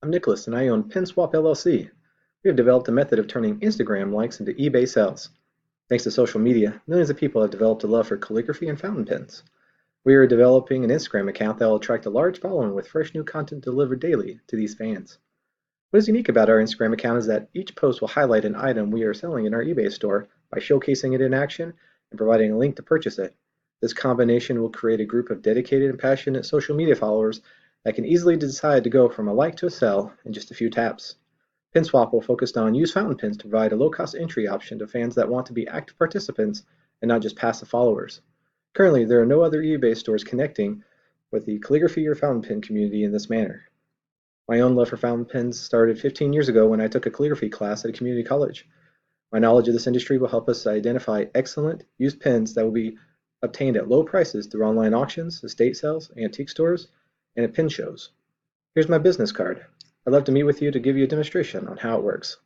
I'm Nicholas and I own PinSwap LLC. We have developed a method of turning Instagram likes into eBay sales. Thanks to social media, millions of people have developed a love for calligraphy and fountain pens. We are developing an Instagram account that will attract a large following with fresh new content delivered daily to these fans. What is unique about our Instagram account is that each post will highlight an item we are selling in our eBay store by showcasing it in action and providing a link to purchase it. This combination will create a group of dedicated and passionate social media followers that can easily decide to go from a like to a sell in just a few taps. PinSwap will focus on used fountain pens to provide a low-cost entry option to fans that want to be active participants and not just passive followers. Currently, there are no other eBay stores connecting with the calligraphy or fountain pen community in this manner. My own love for fountain pens started 15 years ago when I took a calligraphy class at a community college. My knowledge of this industry will help us identify excellent used pens that will be obtained at low prices through online auctions, estate sales, antique stores, and at pen shows. Here's my business card. I'd love to meet with you to give you a demonstration on how it works.